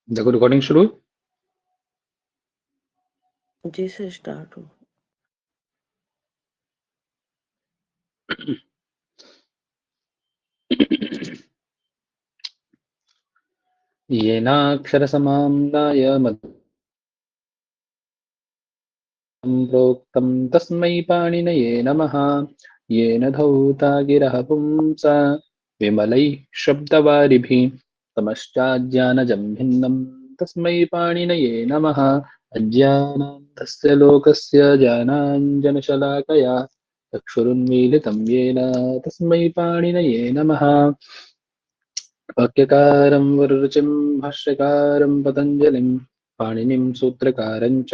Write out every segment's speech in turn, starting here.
देखो रिकॉर्डिंग शुरू हुई। जी से स्टार्ट हो। येनाक्षरसमाम्नाय मदं प्रोक्तं तस्मै पाणिनये नमः। येन धौता गिरः पुंसा विमलैः शब्दवारिभिः तमश्चाज्ञानजं भिन्नं तस्मै पाणिनये नमः। अज्ञानान्तस्य लोकस्य ज्ञानाञ्जनशलाकया चक्षुरुन्मीलितं येन तस्मै पाणिनये नमः। वाक्यकारं वररुचिं भाष्यकारं पतञ्जलिं पाणिनिं सूत्रकारं च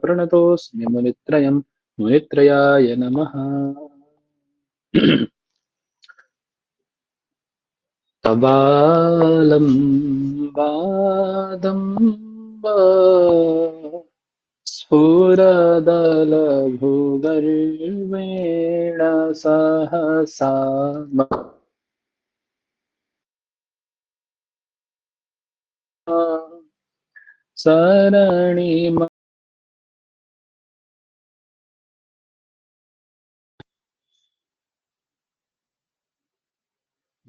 प्रणतोऽस्मि मुनित्रयं मुनित्रयाय नमः। तबालं वादं वा स्फुरदलभूगर्वेण सहसा सरणि।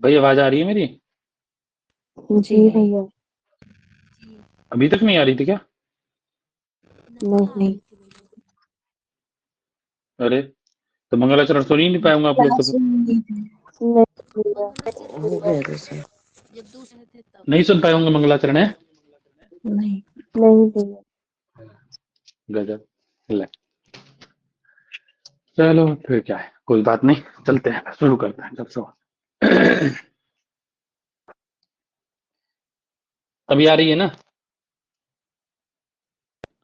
भाई आवाज आ रही है मेरी? जी भैया। अभी तक नहीं आ रही थी क्या? नहीं अरे तो मंगलाचरण सुन ही नहीं पाऊंगा आप लोग तो फिर। नहीं भैया। हो गया था सर। नहीं सुन पाए होंगे मंगलाचरण है। नहीं भैया। गजब। ले चलो फिर क्या है, कोई बात नहीं, चलते हैं शुरू करते हैं जब से। अभी आ रही है ना?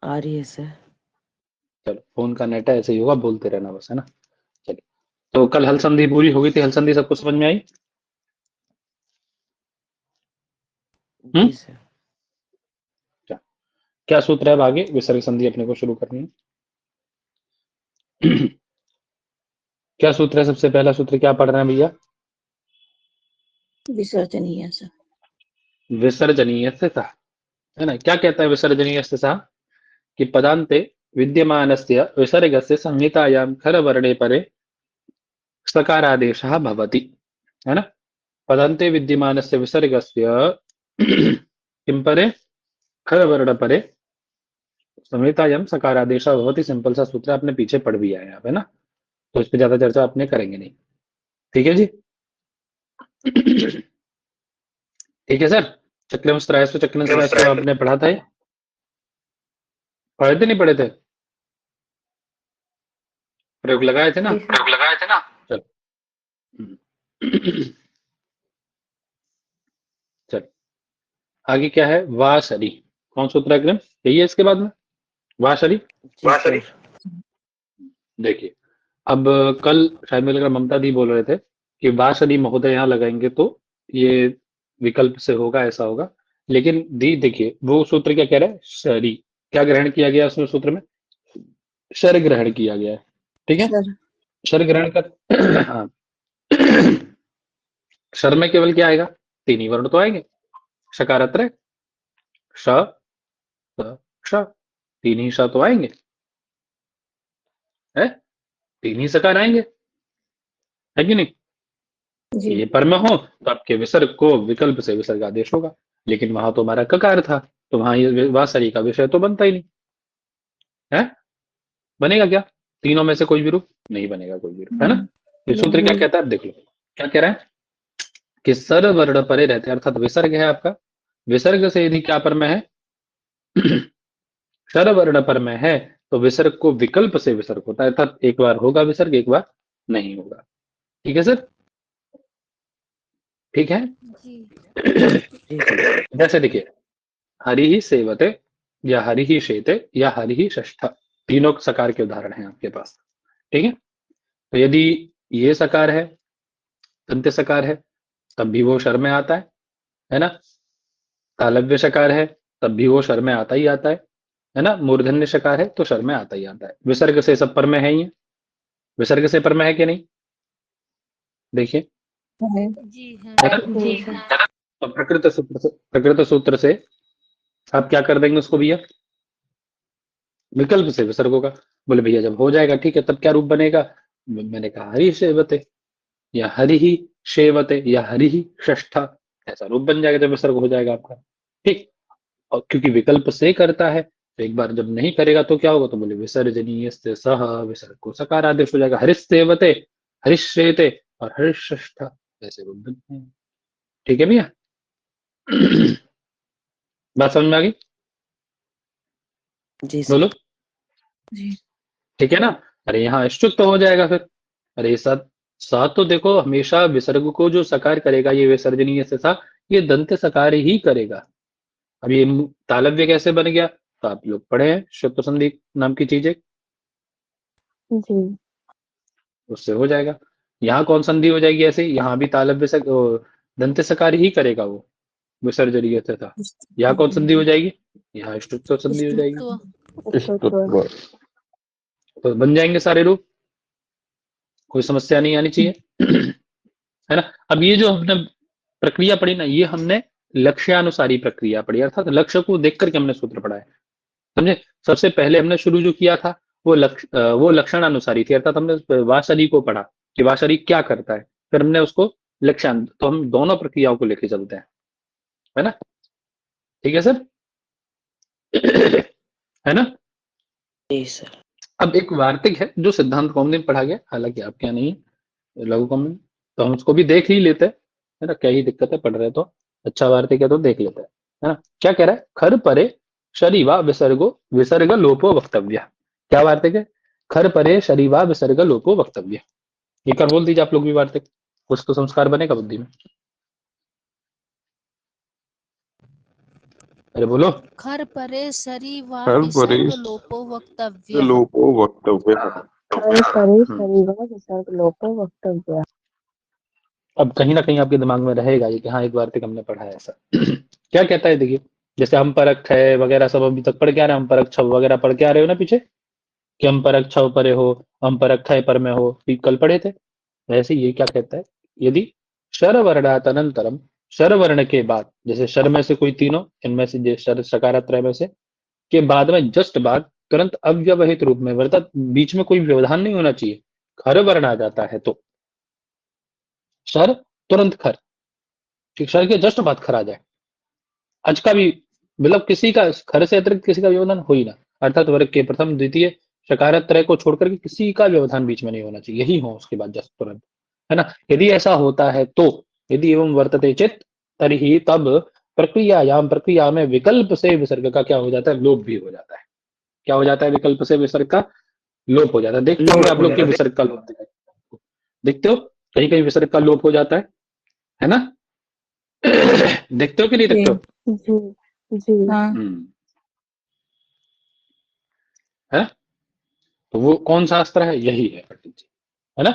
आ रही है सर। चलो फोन का नेट है, ऐसे ही होगा, बोलते रहना बस, है ना। चलिए, तो कल हल संधि पूरी हो गई थी, हल संधि सबको समझ में आई? जी सर। क्या क्या सूत्र है अब आगे? विसर्ग संधि अपने को शुरू करनी है। क्या सूत्र है? सबसे पहला सूत्र क्या पढ़ रहे हैं भैया? विसर्जनीय सर। विसर्जनीय से था, है ना। क्या कहता है विसर्जनीय से सा? कि पदान्ते विद्यमानस्य विसर्गस्य संहितायां खरवर्णे परे सकारादेशः भवति, है ना। पदान्ते विद्यमानस्य विसर्गस्य किं परे? खरवर्ण परे संहितायां सकारादेशः भवति। सिंपल सा सूत्र आपने पीछे पढ़ भी आया है ना, तो इस पे ज्यादा चर्चा अपने करेंगे नहीं। ठीक है जी। ठीक है सर। चक्रमस्त्रायस्व चक्रमस्त्रायस्व आपने पढ़ा था ये? पढ़े थे नहीं पढ़े थे? प्रयोग लगाए थे ना? जी सर। लगाए थे ना। चल चल आगे क्या है? वासरी। कौन सूत्र है अग्रिम? यही है इसके बाद में वासरी। जी सर। देखिए, अब कल शायद मेरे को ममता दी बोल रहे थे कि वासदी महोदय यहाँ लगाएंगे तो ये विकल्प से होगा, ऐसा होगा। लेकिन दी देखिए वो सूत्र क्या कह रहा है? शरी। क्या ग्रहण किया गया उसमें सूत्र में? शर ग्रहण किया गया है। ठीक है। सर शर ग्रहण कर हाँ। शर में केवल क्या आएगा? तीन ही वर्ण तो आएंगे, शकारत्र श स, श। तीन ही श तो आएंगे, है। तीन ही सकार आएंगे, है कि नहीं। जी। ये पर में हो तो आपके विसर्ग को विकल्प से विसर्ग आदेश होगा। लेकिन वहां तो हमारा ककार था, तो वहां ये वासरी का विषय तो बनता ही नहीं है। बनेगा क्या? तीनों में से कोई भी रूप नहीं बनेगा, कोई भी रूप, है ना। ये सूत्र क्या कहता है, आप देख लो क्या कह रहा है कि सर वर्ण परे रहते हैं, अर्थात विसर्ग है आपका। विसर्ग से यदि क्या पर में है? शर वर्ण पर में है तो विसर्ग को विकल्प से विसर्ग होता है, अर्थात एक बार होगा विसर्ग, एक बार नहीं होगा। ठीक है सर। ठीक है। जैसे देखिए, हरि ही सेवते या हरि ही शेते या हरि ही षष्ठ, तीनों सकार के उदाहरण हैं आपके पास। ठीक है। तो यदि ये सकार है, दंत्य सकार है, तब भी वो शर में आता है ना। तालव्य शकार है, तब भी वो शर में आता ही आता है ना। मूर्धन्य शकार है तो शर में आता ही आता है। विसर्ग से सब पर में है ही है। विसर्ग से पर में है कि नहीं? देखिए, है। है ना। जी सर। तो प्रकृत सूत्र से आप क्या कर देंगे उसको भैया, विकल्प से विसर्ग होगा। बोले भैया जब हो जाएगा ठीक है तब क्या रूप बनेगा, मैंने कहा हरि सेवते या हरि ही शेवते या हरि ही षष्ठा, ऐसा रूप बन जाएगा जब विसर्ग हो जाएगा आपका। ठीक, और क्योंकि विकल्प से करता है तो एक बार जब नहीं करेगा तो क्या होगा, तो बोले विसर्जनीय से सह, विसर्ग को सकार आदेश हो जाएगा, हरिसेवते हरिश्रेते और हरिष्ठा, ऐसे रूप बनते हैं। ठीक है भैया। बात समझ में आ गई, जी सर। बोलो। जी ठीक है ना। अरे यहाँ श्चुत तो हो जाएगा फिर। अरे साथ साथ तो देखो हमेशा विसर्ग को जो सकार करेगा ये विसर्जनीय से सा, ये दंत सकार ही करेगा। अब ये तालव्य कैसे बन गया, तो आप लोग पढ़े हैं श्रुत संधि नाम की चीज एक, जी उससे हो जाएगा। यहाँ कौन संधि हो जाएगी ऐसे, यहाँ भी तालव्य से दंत सकार ही करेगा वो विसर्जनीय से था। यहाँ कौन संधि हो जाएगी, यहाँ श्रुत संधि हो जाएगी। स्तुत्व। स्तुत्व। तो बन जाएंगे सारे रूप, कोई समस्या नहीं आनी चाहिए। है ना। अब ये जो हमने प्रक्रिया पढ़ी ना, ये हमने लक्ष्यानुसारी प्रक्रिया पढ़ी, अर्थात लक्ष्य को देख करके हमने सूत्र पढ़ा है, समझे। सबसे पहले हमने शुरू जो किया था वो वो लक्षणानुसारी थी, अर्थात हमने वासरी को पढ़ा कि वासरी क्या करता है, फिर हमने उसको लक्ष्यान, तो हम दोनों प्रक्रियाओं को लेके चलते हैं, है ना। ठीक है सर। है ना। जी सर। अब एक वार्तिक है जो सिद्धांत कौमुदी में पढ़ा गया, हालांकि आपके यहाँ नहीं है लघु कौमुदी में, तो हम उसको भी देख ही लेते हैं, है ना, क्या ही दिक्कत है, पढ़ रहे तो अच्छा वार्तिक है तो देख लेते हैं, है ना। क्या कह रहा है, खर परे शरीवा विसर्गो विसर्ग लोपो वक्तव्य, क्या वार्तिक है, खर परे शरीवा विसर्ग लोपो वक्तव्य। एक बार बोल दीजिए आप लोग भी वार्तिक, कुछ तो संस्कार बनेगा बुद्धि में। अरे बोलो। खर परे सरी व खर विसर्ग परे लोपो वक्तव्य। लोपो वक्तव्य। हरे परे शरीवा विसर्ग लोपो वक्तव्य। अब कहीं ना कहीं आपके दिमाग में रहेगा ये कि हाँ एक वार्तिक हमने पढ़ा है ऐसा। क्या कहता है देखिए, जैसे हम परख है वगैरह सब अभी तक पढ़ के आ रहे हैं, हम परख छव वगैरह पढ़ के आ रहे हो ना पीछे, कि हम परख छव परे हो, हम परख खय पर में हो, ये कल पढ़े थे। वैसे ये क्या कहता है, यदि शर वर्णात अनंतरम, शर वर्ण के बाद, जैसे शर में से कोई तीनों इनमें से शर सकारात्रय में से के बाद में जस्ट बाद तुरंत अव्यवहित रूप में, अर्थात बीच में कोई व्यवधान नहीं होना चाहिए, खर वर्ण आ जाता है तो शर तुरंत खर, ठीक, शर के जस्ट बाद खर आ जाए, अज का भी, मतलब किसी का खर से अतिरिक्त किसी का व्यवधान हो ही ना, अर्थात वर्ग के प्रथम द्वितीय शकारत्रय को छोड़कर के किसी का व्यवधान बीच में नहीं होना चाहिए, यही हो उसके बाद जस्ट तुरंत, है ना। यदि ऐसा होता है तो, यदि एवं वर्तते चित तभी तब प्रक्रिया में विकल्प से विसर्ग का क्या हो जाता है, लोप भी हो जाता है। क्या हो जाता है, विकल्प से विसर्ग का लोप हो जाता है। देखते होंगे आप लोग के विसर्ग का लोप देखते हो, कहीं कहीं विसर्ग का लोप हो जाता है ना। देखते हो कि नहीं देखते हो। जी जी हाँ। है, तो वो कौन सा अस्त्र है, यही है पंडित जी, है ना।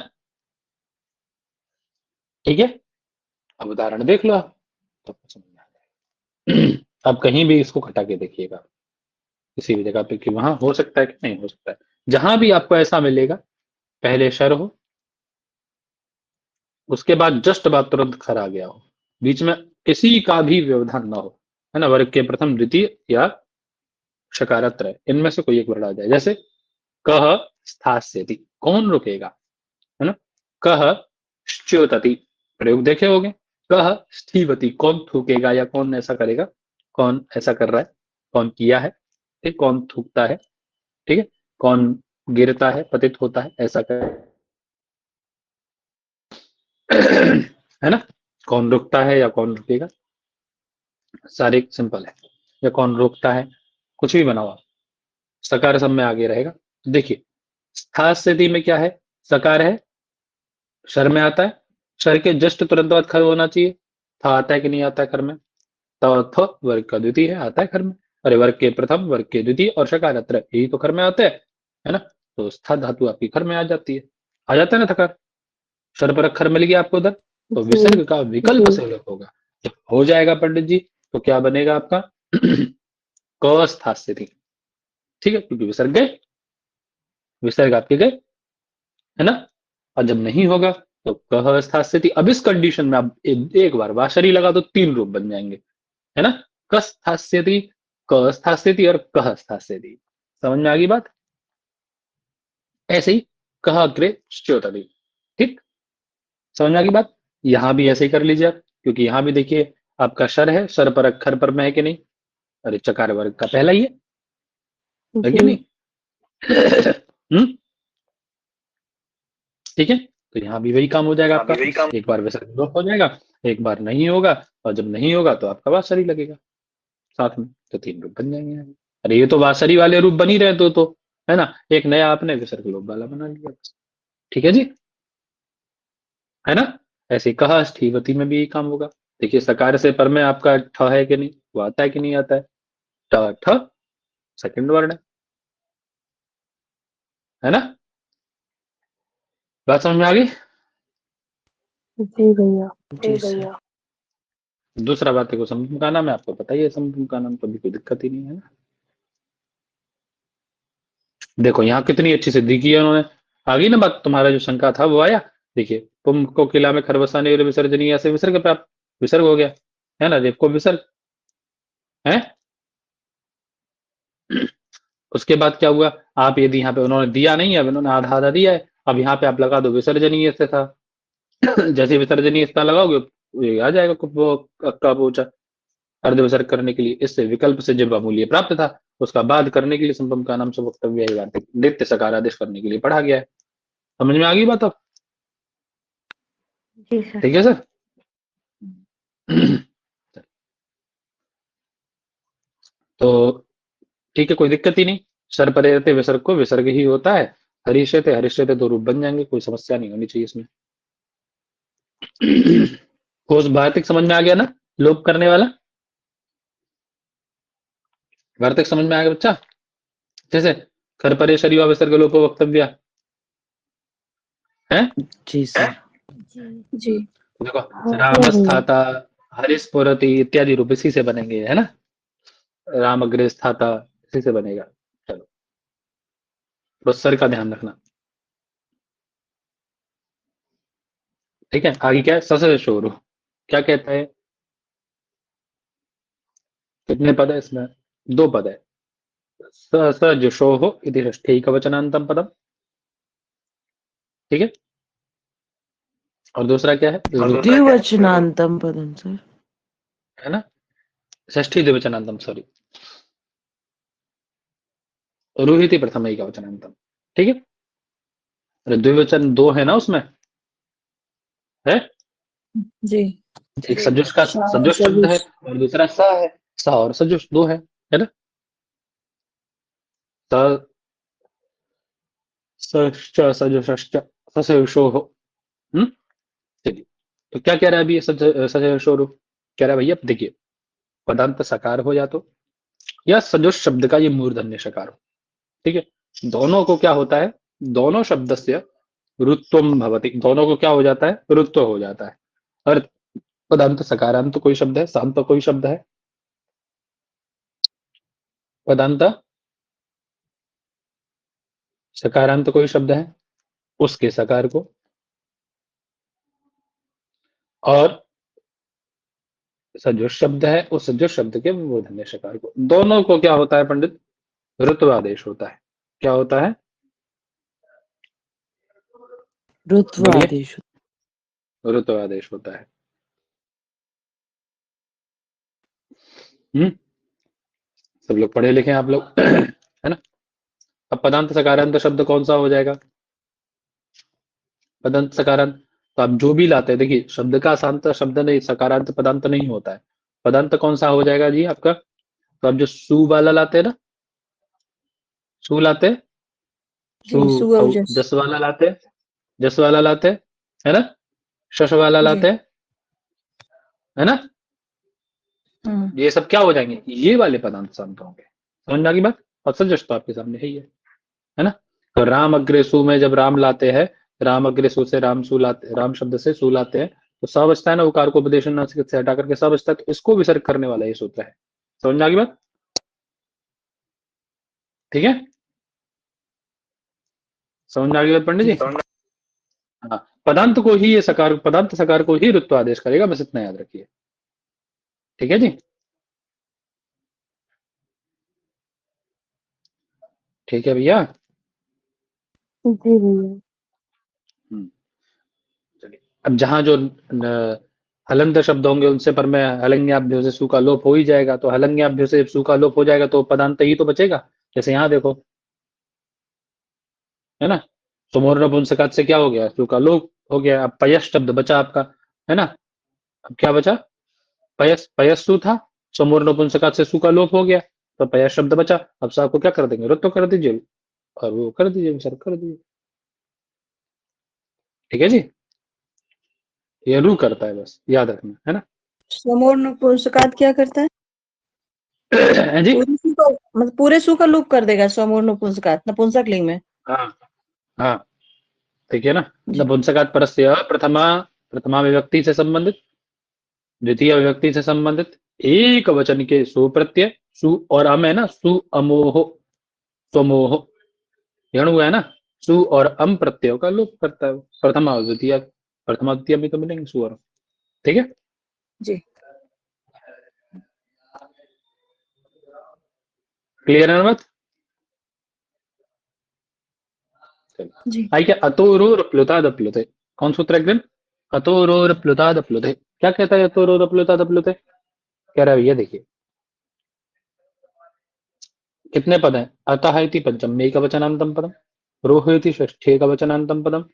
ठीक है, अब उदाहरण देख लो आप, तो समझ में आ जाएगा। अब कहीं भी इसको घटा के देखिएगा किसी भी जगह पे कि वहां हो सकता है कि नहीं हो सकता है, जहां भी आपको ऐसा मिलेगा पहले शर हो, उसके बाद जस्ट बाद तुरंत खर आ गया हो, बीच में किसी का भी व्यवधान ना हो, है ना, वर्ग के प्रथम द्वितीय या शकारत्रय इनमें से कोई एक वर्ण आ जाए, जैसे कह स्थास्यति, कौन रुकेगा, है ना, कह श्च्योतति, प्रयोग देखे होंगे, कह स्थीवति, कौन थूकेगा या कौन ऐसा करेगा, कौन ऐसा कर रहा है, कौन किया है, ठीक, कौन थूकता है, ठीक है, कौन गिरता है पतित होता है, ऐसा कर, है ना, कौन रुकता है या कौन रुकेगा, सारे सिंपल है, या कौन रोकता है, कुछ भी बनाओ आप, सकार सब में आगे रहेगा। देखिए स्था स्थिति में क्या है, सकार है, शर में आता है, शर के जस्ट तुरंत बाद खर होना चाहिए, था आता है कि नहीं आता है खर में, थ वर्ग का द्वितीय है, आता है खर में, अरे वर्ग के प्रथम वर्ग के द्वितीय और शकारत्र यही तो खर में आते हैं, है ना। तो स्था धातु आपकी खर में आ जाती है, आ जाता है ना थकार, शर पर अक्षर मिल गया आपको उधर, तो जी विसर्ग का विकल्प जी से लोप होगा, जब हो जाएगा पंडित जी तो क्या बनेगा आपका, क स्था स्थिति, ठीक है, क्योंकि विसर्ग गए, विसर्ग आपके गए, है ना। और जब नहीं होगा तो कह स्था स्थिति, अब इस कंडीशन में आप एक बार वाशरी लगा तो तीन रूप बन जाएंगे, है ना, कस्थास्यति, क स्थास्यति और कह स्थास्यति। समझ में आ गई बात? ऐसे ही कह अग्रे च्योतति। ठीक, समझ में आ गई बात? यहां भी ऐसे ही कर लीजिए आप, क्योंकि यहां भी देखिए आपका शर है, शर पर अक्षर पर में है कि नहीं? अरे चकार वर्ग का पहला ही है कि जी। नहीं? ठीक है, तो यहाँ भी वही काम हो जाएगा आपका। एक बार विसर्ग लोप हो जाएगा, एक बार नहीं होगा, और जब नहीं होगा तो आपका वासरी लगेगा साथ में, तो 3 रूप बन जाएंगे यहाँ भी। अरे ये तो वासरी वाले रूप बन ही रहे तो है ना, एक नया आपने विसर्ग लोप वाला बना लिया। ठीक है जी, है ना? ऐसे ही कहा स्थीवती में भी यही काम होगा। देखिए सकार से पर में आपका ठ है कि नहीं, वो आता है कि नहीं आता है? ट ठ सेकंड वर्ड है ना? बात समझ में आ गई? जी भैया। जी सर। दूसरा बात को समूह का नाम है, आपको पता ही है समूह का नाम, कभी कोई दिक्कत ही नहीं है ना। देखो यहाँ कितनी अच्छी सिद्धि की है उन्होंने। आ गई ना बात, तुम्हारा जो शंका था वो आया। देखिए पुम को किला में खरबसाने और विसर्जनी, ऐसे विसर्ग प्राप्त, विसर्ग हो गया है ना, देव को विसर्ग है। उसके बाद क्या हुआ, आप यदि यहाँ पे उन्होंने दिया नहीं है, अब उन्होंने आधा आधा दिया है, अब यहाँ पे आप लगा दो विसर्जनीय से था। जैसे विसर्जनीय स्थान लगाओगे ये आ जाएगा वो अक्का पोचा अर्ध विसर्ग करने के लिए। इससे विकल्प से जब अमूल्य प्राप्त था, उसका बाद करने के लिए संभव का नाम से वक्तव्य ही वार्तिक नित्य सकार आदेश करने के लिए पढ़ा गया है। समझ में आ गई बात अब? जी सर। ठीक है सर। तो ठीक है, कोई दिक्कत ही नहीं। सर परे रहते विसर्ग को विसर्ग ही होता है। हरिष्यते हरिष्यते 2 रूप बन जाएंगे, कोई समस्या नहीं होनी चाहिए इसमें। कोश वार्तिक समझ में आ गया ना, लोप करने वाला वार्तिक समझ में आ गया बच्चा? जैसे खर परे शरीर विसर्ग लोप वक्तव्य है। जी सर। जी। देखो हाँ रामस्थाता हरिस्फुरति इत्यादि रूप इसी से बनेंगे, है ना। राम अग्रे स्थाता इसी से बनेगा। चलो प्रोत्सर का ध्यान रखना, ठीक है। आगे क्या है, सस शोर क्या कहता है? कितने पद है इसमें? 2 पद है। स स जुषोः इति षष्ठीकवचनान्तं पदम, ठीक है। और दूसरा क्या है, द्विवचनांतम पदम सर। है ना, षष्ठी द्विवचनान्तम, सॉरी, रुहिति प्रथम का वचनान्तम, ठीक है। अरे द्विवचन 2 है ना उसमें, है जी। एक सजुष का सजुष शब्द है और दूसरा स है, स और सजुष 2 है ना। सजुष्च ससुषोः। चलिए, तो क्या कह रहा है अभी ये ससुषोः? कह रहा है भैया देखिए, पदांत सकार हो या तो, या सजुष शब्द का ये मूर्धन्य सकार हो, ठीक है। दोनों को क्या होता है, दोनों शब्द से रुत्वम भवति, दोनों को क्या हो जाता है, रुत्व हो जाता है। अर्थ पदांत सकारांत कोई शब्द है, शांत कोई शब्द है, पदांत सकारांत कोई शब्द है, उसके सकार को, और सजुष शब्द है उस सजुष शब्द के मूर्धन्य सकार को, दोनों को क्या होता है पंडित, ऋत्वादेश होता है। क्या होता है, बोलिए, ऋत्वादेश। ऋत्वादेश होता है। सब लोग पढ़े लिखे हैं आप लोग, है ना। अब पदांत सकारांत शब्द कौन सा हो जाएगा, पदांत सकारांत, तो आप जो भी लाते हैं, देखिए शब्द का शांत शब्द नहीं, सकारांत पदांत नहीं होता है। पदांत कौन सा हो जाएगा जी आपका, तो आप जो सु वाला लाते हैं ना, सु लाते हैं, सु जी सुअर जस वाला लाते हैं, जस वाला लाते हैं, है ना, शश वाला जी। लाते हैं, है ना। ये सब क्या हो जाएंगे, ये वाले पदांत शांत होंगे। समझ में आ गई बात? और सजश तो आपके सामने है ना। तो राम अग्रे सु में जब राम लाते हैं, राम अग्रे सु से राम सु लाते, राम शब्द से सु लाते हैं, तो स बचता है ना, उकार को उपदेशन नासिक से हटा करके स बचता है, तो इसको विसर्ग करने वाला ये सूत्र है। समझ में आ गई बात? ठीक है, समझ में आ गई बात पंडित जी? हाँ, पदांत को ही ये सकार, पदांत सकार को ही ऋत्व आदेश करेगा, बस इतना याद रखिए, ठीक है जी। ठीक है भैया। जी भैया। चलिए, अब जहां जो हलंत शब्द होंगे उनसे पर में हलंग्याभ्यो से सु का लोप हो ही जाएगा, तो हलंग्याभ्यो से सु का लोप हो जाएगा तो पदांत ही तो बचेगा। जैसे यहाँ देखो, है ना, सुमोर नपुंसकात से क्या हो गया, सु का लोप हो गया। अब पयस शब्द बचा आपका, है ना। अब क्या बचा, पयस, पयस सु था, सुमोर नपुंसकात से सु का लोप हो गया, तो पयस शब्द बचा। अब सा को क्या कर देंगे, रुत्व कर दीजिए, और वो कर दीजिए, सर कर दीजिए। ठीक है जी, ये रू करता है, बस याद रखना, है ना। समोर नपुंसकात क्या करता है? हैं जी। पूरे सु का मतलब पूरे सु का लूप कर देगा समोर नपुंसकात नपुंसक लिंग में। हाँ हाँ, ठीक है ना। जी। नपुंसकात् परस्य प्रथमा, प्रथमा विभक्ति से संबंधित, द्वितीय विभक्ति से संबंधित, एक वचन के सु प्रत्यय, सु और अम है ना, सु अमोह, स्वमोह, यण हुआ है ना, सु और अम प्रत्ययों का लोप करता है वो। प्रथमा और द्वितीय, प्रथमा द्वितीय में तो मिलेंगे सु और अम। ठीक है जी। क्लियर है ना बात। जी। आई क्या, अतोरोर प्लुताद प्लुते, कौन सूत्र है ग्रंथ, अतोरोर प्लुताद प्लुते। क्या कहता है अतोरोर प्लुताद प्लुते, कह रहा है भैया देखिए, कितने पद हैं, अतः इति पंचमी का वचनांतम पदम, रोह इति षष्ठी का वचनांतम पदम,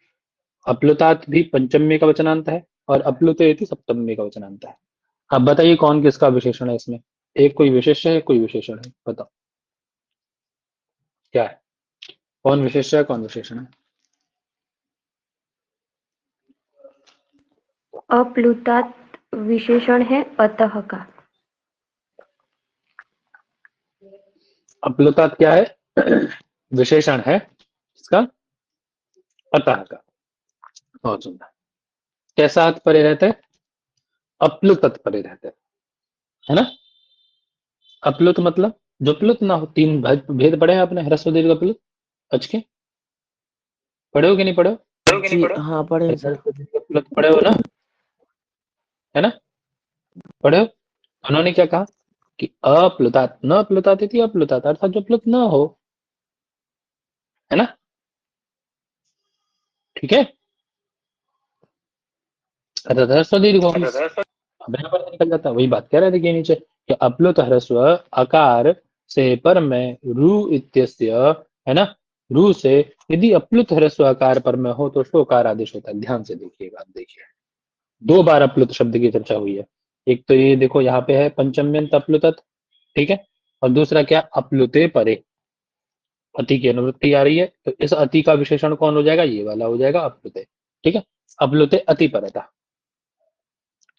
अप्लुतात भी पंचमी का वचनांत है, और अप्लुते इति सप्तमी का वचनांत है। अब बताइए कौन किसका विशेषण है इसमें, एक कोई विशेष्य है, कोई विशेषण है, बताओ क्या है, कौन विशेष्य है, कौन विशेषण है। अप्लुतात विशेषण है अतः का। अप्लुतात क्या है, विशेषण है इसका, अतः का। बहुत सुंदर, कैसा अर्थ परे रहते हैं, अप्लुत परे रहते हैं, है ना। अप्लुत मतलब जो प्लुत ना हो, तीन भेद पढ़े हैं आपने, ह्रस्व दीर्घ प्लुत, अचके पढ़े हो कि नहीं पढ़े हो, जी हाँ पढ़े हैं सर। ह्रस्व दीर्घ प्लुत पढ़े हो ना, है ना, पढ़े हो। उन्होंने क्या कहा कि अप्लुतात, न प्लुतात इति अप्लुतात, अर्थात जो प्लुत न हो, है ना। ठीक है, अर्थात ह्रस्व दीर्घ हो, अब यहाँ पर निकल जाता है, वही बात कह रहे थे कि नीचे कि अप्लुत ह्रस्व अकार से पर में रू इत्यस्य, है ना, रू से यदि अप्लुत ह्रस्व अकार पर में हो तो शोकार आदेश होता है। ध्यान से देखिएगा, आप देखिए, दो बार अप्लुत शब्द की चर्चा हुई है। एक तो ये देखो यहाँ पे है पंचम्यंत अप्लुतत, ठीक है, और दूसरा क्या, अप्लुते परे, अति की अनुवृत्ति आ रही है, तो इस अति का विशेषण कौन हो जाएगा, ये वाला हो जाएगा अप्लुते। ठीक है, अप्लुते अति परता,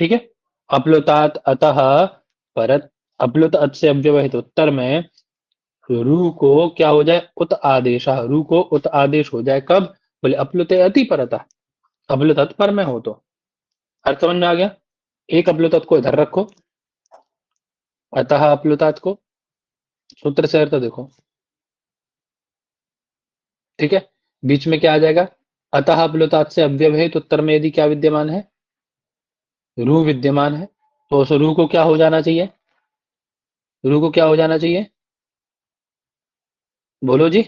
ठीक है। अप्लुतात अतः परत, अप्लुत अत से अव्यवहित उत्तर में रू को क्या हो जाए, उत आदेश, रू को उत आदेश हो जाए, कब, बोले अप्लुते अति परता, अप्लुत अत पर में हो तो। अर्थ समझ में आ गया। एक अप्लुत को इधर रखो, अतः अप्लुतात को, सूत्र से अर्थ देखो, ठीक है। बीच में क्या आ जाएगा, अतः अप्लुतात से अव्यवहित उत्तर में यदि क्या विद्यमान है, रू विद्यमान है, तो उस रू को क्या हो जाना चाहिए, रू को क्या हो जाना चाहिए, बोलो जी,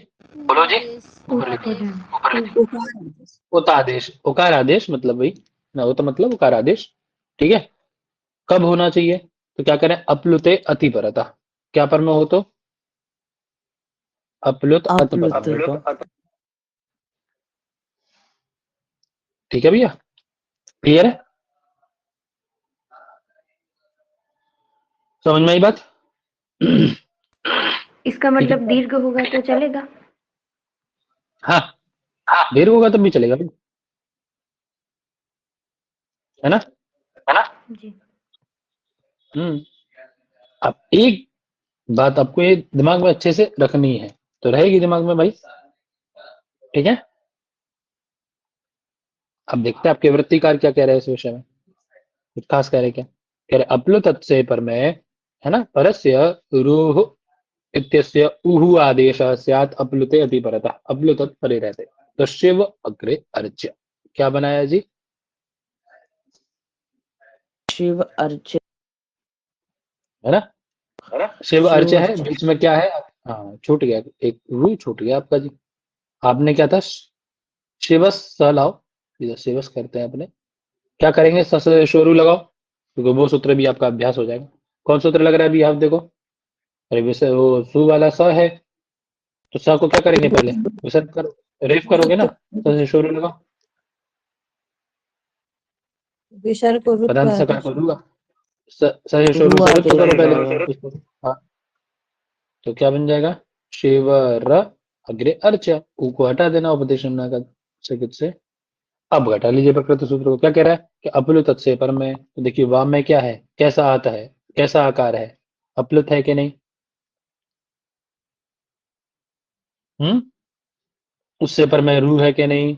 उत आदेश, उकार आदेश मतलब वही ना, उत मतलब उकार आदेश, ठीक है। कब होना चाहिए, तो क्या करें, अप्लुते अति परता, क्या पर में हो तो, अप्लुत अत पर में हो तो। ठीक है भैया, क्लियर है, समझ में आई बात। इसका मतलब दीर्घ होगा तो चलेगा। हाँ, देर होगा तब भी चलेगा भाई, है ना, है ना। जी। अब एक बात आपको ये दिमाग में अच्छे से रखनी है, तो रहेगी दिमाग में भाई, ठीक है। अब देखते हैं आपके वृत्तिकार क्या कह रहे हैं इस विषय में, कुछ खास कह रहे क्या, कह रहे अप्लुत से पर में, है ना, परस्य रूह इत्यस्य उहु आदेश स्यात् अप्लुते अति परतः, अप्लुत परे रहते, तो शिव अग्रे अर्च्य, क्या बनाया जी, शिव अर्च, है ना, शिव अर्च्य है, बीच में क्या है, हाँ छूट गया, एक रू छूट गया आपका जी। आपने क्या था, शिवस स लाओ, इधर शिवस करते हैं अपने, क्या करेंगे, स से शोरू लगाओ, क्योंकि वो सूत्र भी आपका अभ्यास हो जाएगा। कौन सूत्र लग रहा है अभी आप देखो, अरे वैसे वो सु वाला स है, तो स को क्या करेंगे पहले, विसर्ग करो, रेफ करोगे ना, स से शोरू लगाओ, विसर्ग को रुत पदांत का सकार आदेश। को दूंगा, स से शोरू रुआ से रुत्व करो देगा। पहले इसको। हाँ, तो क्या बन जाएगा, शिव र अग्रे अर्च, ऊ को हटा देना उपदेश का चिकित से। अब घटा लीजिए प्रकृति सूत्र को, क्या कह रहा है कि अप्लुत से पर में, तो देखिए वाम में क्या है, कैसा आता है, कैसा आकार है, अप्लुत है कि नहीं, उससे पर में रू है कि नहीं,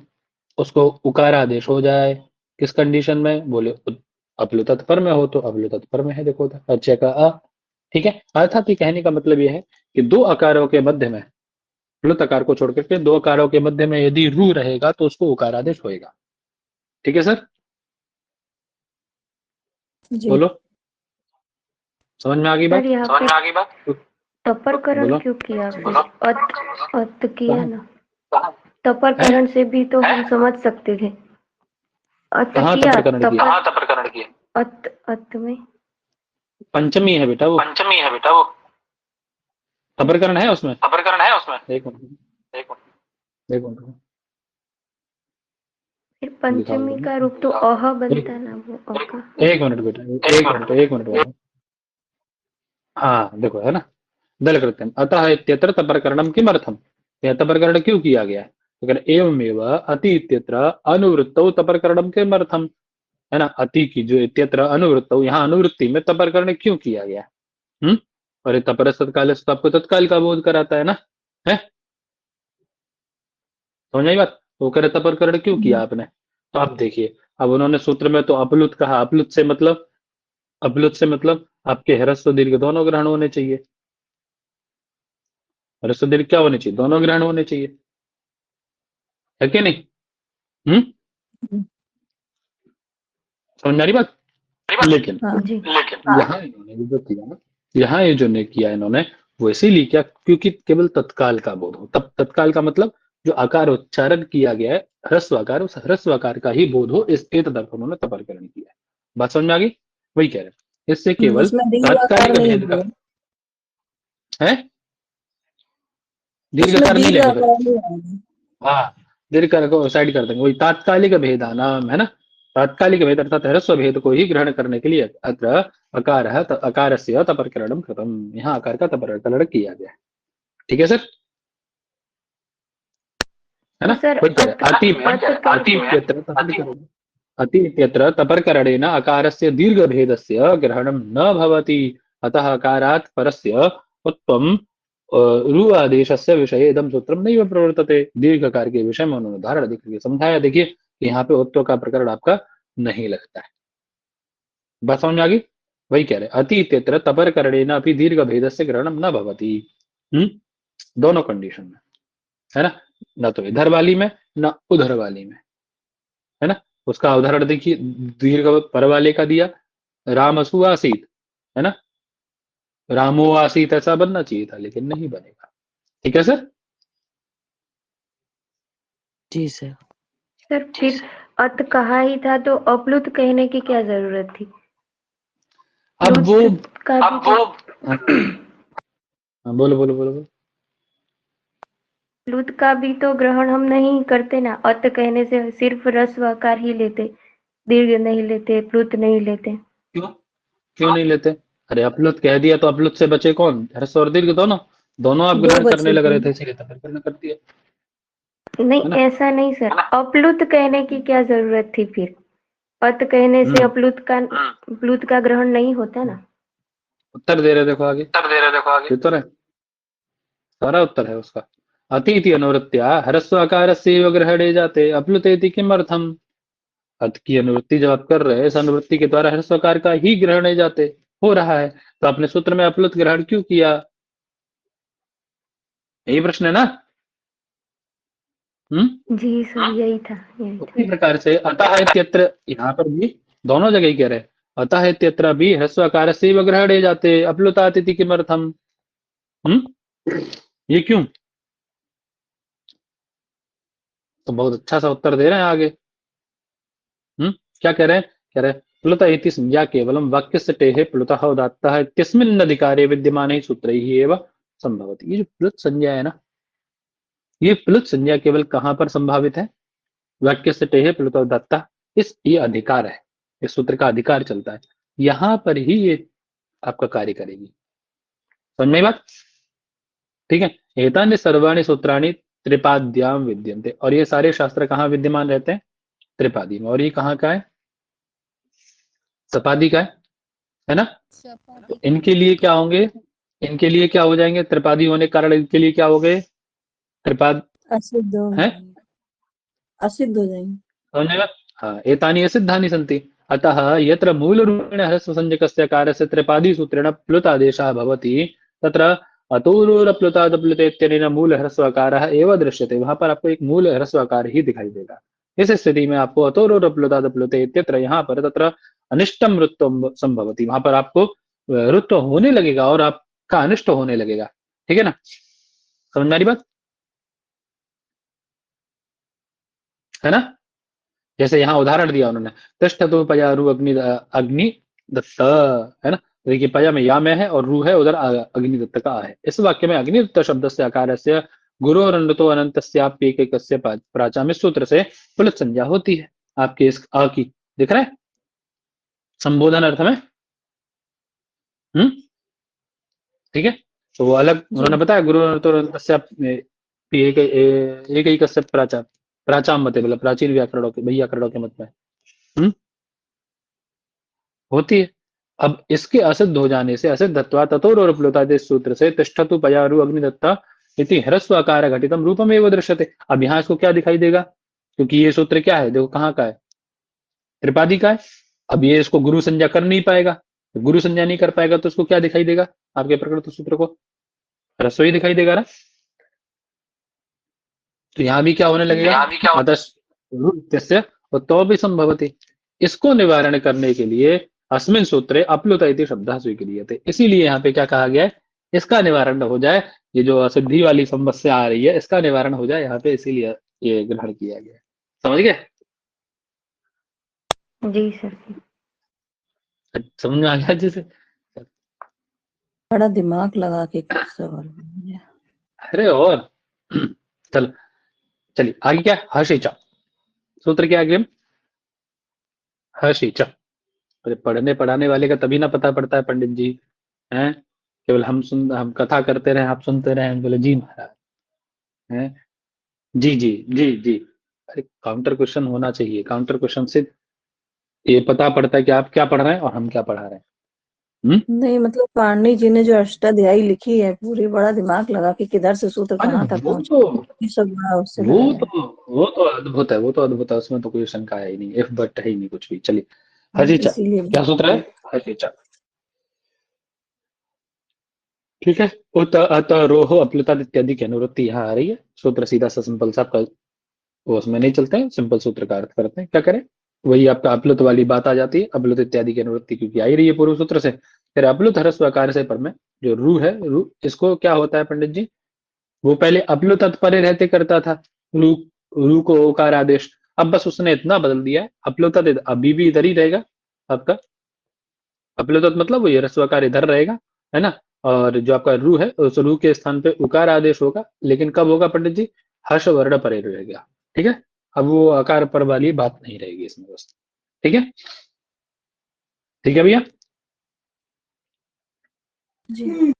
उसको उकार आदेश हो जाए, किस कंडीशन में, बोले अप्लुत पर में हो तो अप्लुत पर में है, देखो अच्छे का अ, ठीक है। अर्थात ये कहने का मतलब यह है कि दो आकारों के मध्य में, प्लुत आकार को छोड़ करके दो आकारों के मध्य में यदि रू रहेगा तो उसको उकार आदेश होएगा, ठीक है सर, जी। बोलो, समझ में आ गई बात, सर यहाँ पे तपरकरण बोलो, क्यों किया फिर? अत किया ना, है? तपरकरण से भी तो हम समझ सकते थे। अत कहाँ किया, तपरकरण किया, अत में पंचमी है बेटा वो, तपरकरण है उसमें, एक मिनट, एक मिनट फिर पंचमी का रूप तो अह बनता ना, वो अ का। एक मिनट बेटा, एक मिनट बाबू। हाँ देखो है ना, दल कृत्यम अतः इत्यत्र तपरकरणम किमर्थम, यह तपरकरण क्यों किया गया है, अगर एवमेव अति इत्यत्र अनुवृत्तौ तपरकरणम किमर्थम, है ना, अति की जो इत्यत्र अनुवृत्तौ, यहाँ अनुवृत्ति में तपरकरण क्यों किया गया, और ये तपरस तत्काल से तो आपको तत्काल का बोध कराता है ना, है, समझ आई बात, वो करे तपरकरण क्यों किया आपने, तो आप देखिए, अब उन्होंने सूत्र में तो अपलुत कहा, अपलुत से मतलब आपके ह्रस्व दीर्घ दोनों ग्रहण होने चाहिए, ह्रस्व दीर्घ क्या होने चाहिए, दोनों ग्रहण होने चाहिए, है कि नहीं, समझ आ रही बात, लेकिन हाँ। जी यहाँ इन्होंने जो किया ना, यहाँ ये जो ने किया इन्होंने वो इसीलिए किया क्योंकि केवल तत्काल का बोध हो, तब तत्काल का मतलब जो आकार उच्चारण किया गया है ह्रस्व आकार, उस ह्रस्व आकार का ही बोध हो, इस तदर्थ उन्होंने तपरकरण किया है, बात समझ में आ गई, वही कह रहे हैं, इससे केवल उसमें दीर्घ तात्कालिक आकार नहीं भेद का है, दीर्घ उसमें आकार नहीं दीर्घ लेंगे आकार नहीं आएगा। हाँ, दीर्घ आकार को साइड कर देंगे, वही तात्कालिक भेदानाम है ना, तात्कालिक भेद अर्थात ह्रस्व भेद को ही ग्रहण करने के लिए अत्र अकार है, अकार से तपरकरणम कृतम, यहाँ आकार का तपरकरण किया गया है, ठीक है सर, है ना, सर, वही कह रहे हैं, अति इत्यत्र तपरकरणेन अकारस्य दीर्घभेदस्य ग्रहणं न भवति, अतः अकारात् परस्य उत्वं रु आदेशस्य विषये इदं सूत्रं नैव प्रवर्तते, दीर्घकार के विषय में उन्होंने उदाहरण देख के समझाया, देखिए कि यहाँ पे उत्व का प्रकरण आपका नहीं लगता है, बात समझ में आ गई, वही कह रहे हैं, अति इत्यत्र तपरकरणेन अपि दीर्घभेदस्य ग्रहणं न भवति, दोनों कंडीशन में, है ना, न तो इधर वाली में न उधर वाली में, है ना, उसका उदाहरण देखिए, दीर्घ पर वाले का दिया, रामसु आसीत, है ना, रामो आसीत ऐसा बनना चाहिए था लेकिन नहीं बनेगा, ठीक है सर, जी सर। सर फिर अत कहा ही था तो अप्लुत कहने की क्या जरूरत थी? अब वो प्लुत का हाँ, बोलो बोलो बोलो बोलो, प्लुत का भी तो ग्रहण हम नहीं करते ना, अत कहने से सिर्फ रस्व आकार ही लेते, दीर्घ नहीं लेते, प्लुत नहीं लेते। क्यों नहीं लेते, अरे अपलुत कह दिया तो अपलुत से बचे कौन, ह्रस्व और दीर्घ दोनों, दोनों आप ग्रहण करने लग रहे थे, इसीलिए तपरकरण कर दिया, नहीं ऐसा नहीं सर, अप्लुत कहने की क्या जरूरत थी फिर? अत कहने से प्लुत का ग्रहण नहीं होता ना। उत्तर दे रहे देखो आगे, उत्तर है, सारा उत्तर है उसका, अतिथि अनुवृत्त्या ह्रस्व आकारस्य ग्रहणे जाते अप्लुतेति किमर्थम, अत की अनुवृत्ति जब आप कर रहे हैं, इस अनुवृत्ति के द्वारा ह्रस्व आकार का ही ग्रहण जाते हो रहा है, तो आपने सूत्र में अप्लुत ग्रहण क्यों किया, यही प्रश्न है ना, जी सर, यही था। उसी प्रकार से अतः इत्यत्र, यहाँ पर भी दोनों जगह ही कह रहे हैं, अतः इत्यत्र भी ह्रस्व आकार से ग्रहणे जाते अप्लुतातिथि किमर्थम, ये क्यों? तो बहुत अच्छा सा उत्तर दे रहे हैं आगे। क्या कह रहे हैं? कह रहे हैं प्लुत इति संज्ञा केवलम वाक्य से टेहे प्लुतः उदात्तः इत्यस्मिन् अधिकारे विद्यमाने सूत्रैः एव संभवति। ये जो प्लुत संज्ञा है ना, ये प्लुत संज्ञा केवल कहां पर संभावित है? वाक्य से टेहे प्लुतः उदात्तः, ये अधिकार है, इस सूत्र का अधिकार चलता है, यहां पर ही ये आपका कार्य करेगी। समझ में आई बात? ठीक है। एतानि सर्वाणि सूत्राणि त्रिपाद्याम विद्यन्ते, और ये सारे शास्त्र कहाँ विद्यमान रहते हैं? त्रिपादी में। और ये कहाँ का है? सपादी का है ना? तो इनके लिए क्या होंगे? इनके लिए क्या हो जाएंगे? त्रिपादी होने के कारण इनके लिए क्या हो गए? त्रिपाद असिद्ध हो है, जाएंगे, असिद्ध हो जाएंगे। समझेगा? हाँ, एतानि असिद्धानि सन्ति, अतः यत्र मूलरूपेण ह्रस्वसंज्ञकस्य कार्यस्य त्रिपादी सूत्रेण प्लुत आदेशः भवति तत्र अतोरुरप्लुतादप्लुते इत्यनेन मूल ह्रस्वकारः एव दृश्यते। वहां पर आपको एक मूल ह्रस्वकार ही दिखाई देगा। इस स्थिति में आपको अतोरुरप्लुतादप्लुते इत्यत्र यहाँ पर तत्र अनिष्टम ऋत्वम संभवति, वहां पर आपको ऋत्व होने लगेगा और आपका अनिष्ट होने लगेगा। ठीक है ना? समझ में आ रही बात? है ना? जैसे यहाँ उदाहरण दिया उन्होंने, तिष्ठतु पया रू अग्नि दत्त, है ना? देखिए पया में या में है और रू है उधर अग्निदत्त का है। इस वाक्य में अग्निदत्त शब्द से आकार से गुरु और अनंतो अनंतस्याप्येकैकस्य प्राचा में सूत्र से पुलिस संज्ञा होती है। आपके इस अ की दिख रहा है संबोधन अर्थ में। ठीक है। तो वो अलग उन्होंने बताया, गुरु और अनंतो एकैकस्य प्राचा, प्राचाम मते मतलब प्राचीन व्याकरणों के व्याकरणों के मत में होती है। अब इसके असिद्ध हो जाने से असिद्धत्वा ततोरुपलुतादेश सूत्र से तिष्ठतु पयारु अग्निदत्ता इति ह्रस्व आकार घटितम रूपमेव दृश्यते। अब यहाँ इसको क्या दिखाई देगा? क्योंकि ये सूत्र क्या है? देखो कहाँ का है? त्रिपादी का है। अब ये इसको गुरु संज्ञा कर नहीं पाएगा, तो गुरु संज्ञा नहीं कर पाएगा तो इसको क्या दिखाई देगा? आपके प्रकृत सूत्र को ह्रस्व ही दिखाई देगा ना। तो यहाँ भी क्या होने लगेगा? अतः तो भी संभवती। इसको निवारण करने के लिए अस्मिन सूत्रे अप्लुत इति शब्दः स्वीक्रियते। इसीलिए यहाँ पे क्या कहा गया है? इसका निवारण हो जाए, ये जो असिद्धि वाली समस्या आ रही है इसका निवारण हो जाए यहाँ पे, इसीलिए ये ग्रहण किया गया है। समझ गए? जी सर। समझ में आ गया? जैसे बड़ा दिमाग लगा के कुछ सवाल बनाया। अरे और चल चलिए आगे क्या है? हर्षिचा सूत्र क्या आगे? हर्षिचा। अरे पढ़ने पढ़ाने वाले का तभी ना पता पड़ता है पंडित जी, हैं? केवल हम कथा करते रहे, आप सुनते रहे, बोले जी महाराज, हैं? जी जी जी जी। अरे काउंटर क्वेश्चन होना चाहिए, काउंटर क्वेश्चन से ये पता पड़ता है कि आप क्या पढ़ रहे हैं और हम क्या पढ़ा रहे हैं। नहीं मतलब पाणिनि जी ने जो अष्टाध्यायी लिखी है पूरी, बड़ा दिमाग लगा के किधर से सूत्र अरे कहाँ तक वो पहुंचे, तो ये सब बड़ा उससे वो लगाया है। तो वो तो अद्भुत है, वो तो अद्भुत है, उसमें तो कोई शंका है ही नहीं, इफ बट है ही नहीं कुछ भी। चलिए हर्षिचा इसीलिए क्या सूत्र है? हर्षिचा। ठीक है। उत अत रोह अप्लुता इत्यादि की अनुवृत्ति यहाँ आ रही है। सूत्र सीधा सा सिंपल सा आपका, वो उसमें नहीं चलते हैं, सिंपल सूत्र का अर्थ करते हैं। क्या करें? वही आपका अप्लुत वाली बात आ जाती है, अप्लुत इत्यादि की अनुवृत्ति क्योंकि आ ही रही है पूर्व सूत्र से। फिर अप्लुत ह्रस्व आकार से पर में जो रू है, रू इसको क्या होता है पंडित जी? वो पहले अप्लुत परे रहते करता था, रू रू को ओकार आदेश, अब बस उसने इतना बदल दिया है, अप्लुत अभी भी इधर ही रहेगा आपका। अप्लुत मतलब वो ये ह्रस्वकार इधर रहेगा, है ना? और जो आपका रू है उस रू के स्थान पे उकार आदेश होगा, लेकिन कब होगा पंडित जी? हर्ष वर्ण परे रहेगा। ठीक है। अब वो आकार पर वाली बात नहीं रहेगी इसमें बस। ठीक है? ठीक है भैया? जी।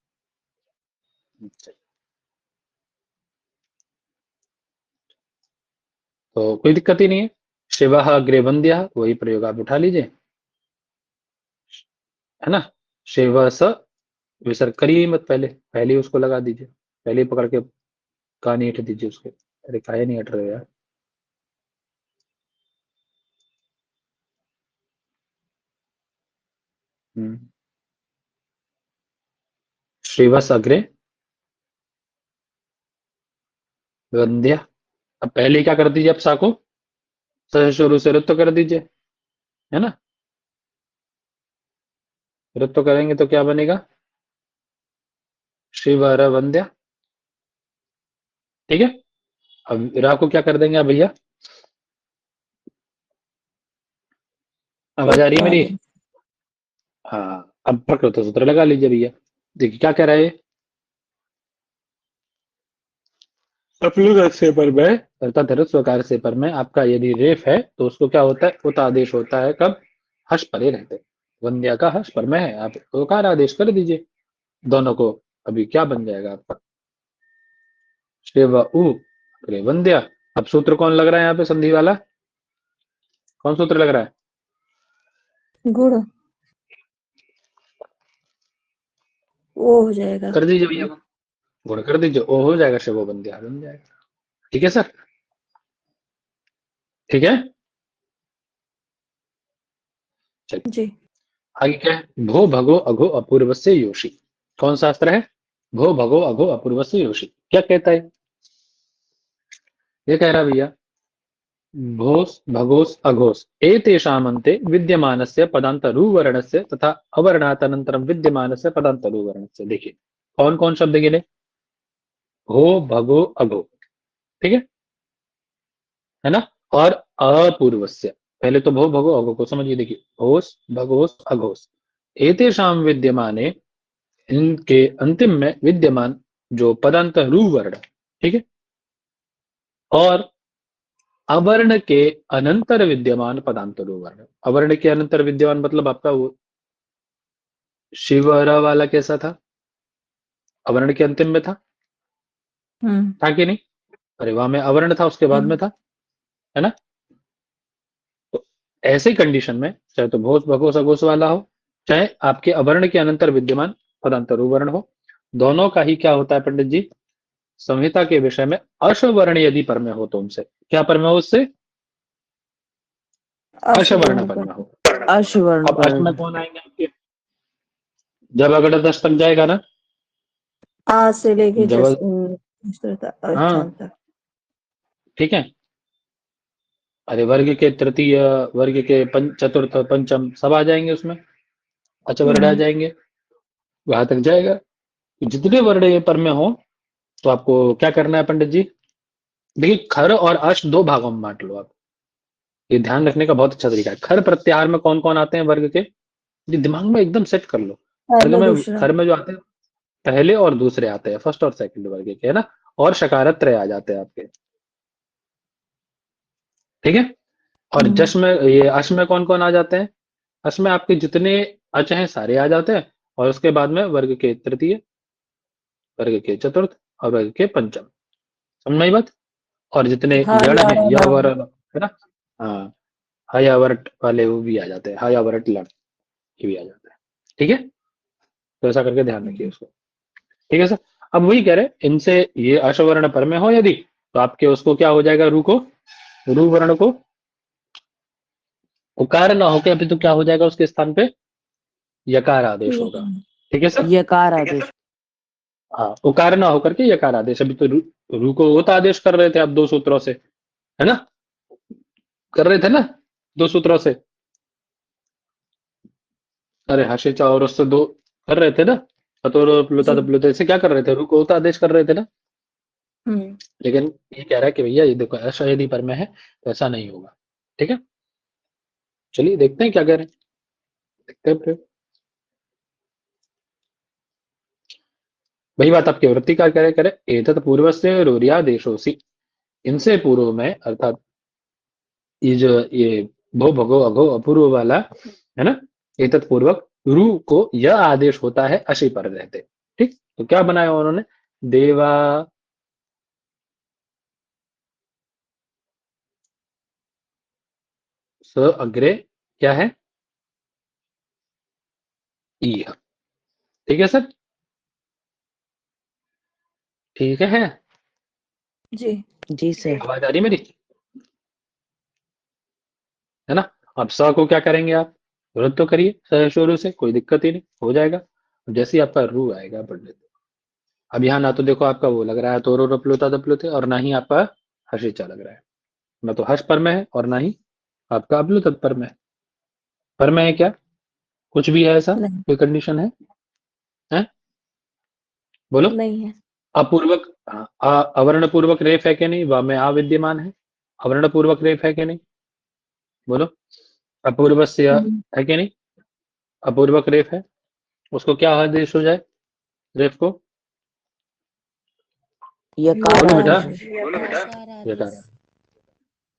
तो कोई दिक्कत ही नहीं है। शिव अग्रे वंद्य, वही प्रयोग आप उठा लीजिए, है ना? शिव स विसर्ग करिए मत, पहले पहले उसको लगा दीजिए, पहले ही पकड़ के कहानी हट दीजिए उसके। अरे काहे नहीं हट रहे यार? श्रीवस अग्रे वंद्य। अब पहले क्या कर दीजिए? अब सा को स शुरू से ऋत्व कर दीजिए, है ना? ऋत्व करेंगे तो क्या बनेगा? शिवर वंद्य, ठीक है। अब रा को क्या कर देंगे आप भैया? आवाज आ रही है मेरी? हाँ, अब प्रकृत सूत्र लगा लीजिए भैया। देखिए क्या कह रहा है, अपलुक से पर में अर्थात ह्रस्वकार से पर में आपका यदि रेफ है तो उसको क्या होता है, उत आदेश होता है कब? हर्ष परे रहते। वंद्या का हर्ष पर में है, आप उकार आदेश कर दीजिए दोनों को। अभी क्या बन जाएगा आपका? शिव उ अरे वंद्या। अब सूत्र कौन लग रहा है यहाँ पे संधि वाला? कौन सूत्र लग रहा है? गुण वो हो जाएगा। कर दीजिए भैया, गुण कर दीजिए, ओ हो जाएगा, शिव वंद्या बन जाएगा। ठीक है सर, ठीक है। चलिए जी आगे क्या है? भो भगो अघो अपूर्वस्य योषी। कौन सा अस्त्र है? भो भगो अघो अपूर्वस्य योषी। क्या कहता है? ये कह रहा भैया भोस भगोस अघोस एतेषामन्ते विद्यमानस्य पदान्तरूवर्णस्य तथा अवर्णात् अनन्तरं विद्यमानस्य पदान्तरूवर्णस्य। देखिए कौन कौन शब्द गिने? भो भगो अघो, ठीक है ना। और अपूर्वस्य, पहले तो भो भगो अघो को समझिए। देखिए भोस भगोस अघोस एतेषाम विद्यमाने, इनके अंतिम में विद्यमान जो पदांत रू वर्ण, ठीक है, और अवर्ण के अनंतर विद्यमान पदांत रू वर्ण। अवर्ण के अनंतर विद्यमान मतलब आपका वो शिव र वाला कैसा था? अवर्ण के अंतिम में था, था कि नहीं? अरे वहां में अवर्ण था, उसके बाद में था, है ना। तो ऐसे कंडीशन में चाहे तो भोस भगोस अघोस वाला हो, चाहे आपके अवर्ण के अनंतर विद्यमान पदांत रू वर्ण हो, दोनों का ही क्या होता है पंडित जी? संहिता के विषय में अश्वर्ण यदि पर में हो तो उनसे क्या पर में हो? उससे अश्वर्ण पर में हो। अश्वर्ण अब अश्व में पर कौन आएंगे आपके? जब अगड़ दस तक जाएगा ना, आ से लेके जब हाँ तक। ठीक है। अरे वर्ग के तृतीय, वर्ग के चतुर्थ पंचम सब आ जाएंगे उसमें, अचवर्ण आ जाएंगे, वहां तक जाएगा। जितने वर्ण ये पर में हो तो आपको क्या करना है पंडित जी? देखिए खर और अश दो भागों में बांट लो आप, ये ध्यान रखने का बहुत अच्छा तरीका है। खर प्रत्याहार में कौन कौन आते हैं वर्ग के? ये दिमाग में एकदम सेट कर लो। वर्ग पहला में दूसरा। खर में जो आते हैं पहले और दूसरे आते हैं, फर्स्ट और सेकंड वर्ग के, है ना। और शकारत्रय आ जाते हैं आपके, ठीक है। और जश में ये अश में कौन कौन आ जाते हैं? अश में आपके जितने अच हैं सारे आ जाते हैं, और उसके बाद में वर्ग के तृतीय, वर्ग के चतुर्थ और वर्ग के पंचम। समझ में आई बात? और जितने हाँ यण हैं यार या हाँ। वर, है ना, हाँ, हयावरट वाले वो भी आ जाते हैं, हयावरट लड़ ये भी आ जाता है, ठीक है। तो ऐसा करके ध्यान रखिए उसको, ठीक है सर। अब वही कह रहे हैं, इनसे ये अश्वर्ण पर में हो यदि, तो आपके उसको क्या हो जाएगा? रू को, रू वर्ण को उकार ना होके अभी तो क्या हो जाएगा उसके स्थान पे? यकार आदेश होगा, ठीक है सर। यकार आदेश। हाँ, उकार ना होकर के यकार आदेश। अभी तो रू को उत आदेश कर रहे थे आप दो सूत्रों से, है ना, कर रहे थे ना दो सूत्रों से। अरे हर्षिचा और उससे दो कर रहे थे ना, अतोर प्लुता प्लुता से क्या कर रहे थे? रू को उत आदेश कर रहे थे ना। लेकिन ये कह रहा है कि भैया ये देखो ऐसा यदि पर में है तो ऐसा नहीं होगा, ठीक है। चलिए देखते हैं क्या कह रहे हैं, देखते हैं फिर। वही बात आपके वृत्तिकार करे करे एतत् पूर्व से रोरिया देशोसी, इनसे पूर्व में अर्थात ये जो ये भो भगो अघो अपूर्व वाला है ना, एतत् पूर्वक रू को यह आदेश होता है अशी पर रहते, ठीक। तो क्या बनाया उन्होंने? देवा स अग्रे क्या है? ईह, ठीक है सर, ठीक है। जी जी सर। आवाज आ रही है मेरी? है ना। अब स को क्या करेंगे आप? वृद्ध तो करिए स शुरू से, कोई दिक्कत ही नहीं, हो जाएगा। जैसे ही आपका रू आएगा पढ़ लेते। अब यहाँ ना तो देखो आपका वो लग रहा है तोरो रपलुता दपलुते, और ना ही आपका हर्षिचा लग रहा है, ना तो हर्ष पर में है और ना ही आपका अप्लु तत्पर में है। पर में है क्या? कुछ भी है ऐसा? नहीं कोई कंडीशन है? हैं? बोलो। नहीं है। अपूर्वक अवर्ण पूर्वक रेफ है कि नहीं? व में आ विद्यमान है, अवर्ण पूर्वक रेफ है कि नहीं? बोलो। अपूर्वस्य है कि नहीं? अपूर्वक रेफ है, उसको क्या आदेश हो जाए रेफ को? यकार बोलो बेटा, आदेश। यकार यकार आदेश।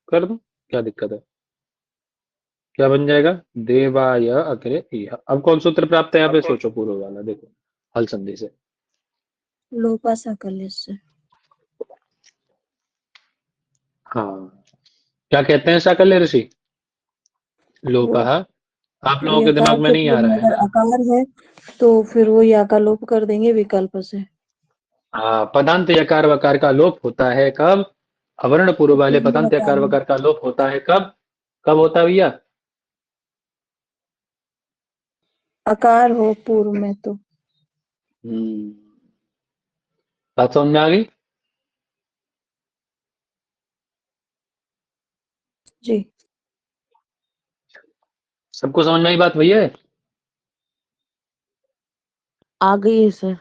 कर दो, क्या दिक्कत है? क्या बन जाएगा? देवाय अग्रे इह। अब कौन सूत्र प्राप्त है यहाँ पे? सोचो पूर्व वाला, देखो हल संधि से। लोपा साकल्य से। हाँ, क्या कहते हैं साकल्य ऋषि? लोपः। आप लोगों के यकार दिमाग में के नहीं आ पूर्व रहा में है अगर ना? अकार है तो फिर वो या का लोप कर देंगे विकल्प से। हाँ, पदांत यकार वकार का लोप होता है कब? अवर्ण पूर्व वाले पूर्व पदांत अकार यकार में वकार का लोप होता है कब? कब होता है भैया? अकार हो पूर्व में तो। बात समझ में आ गई? जी। सबको समझ में आई बात भैया? आ गई है सर।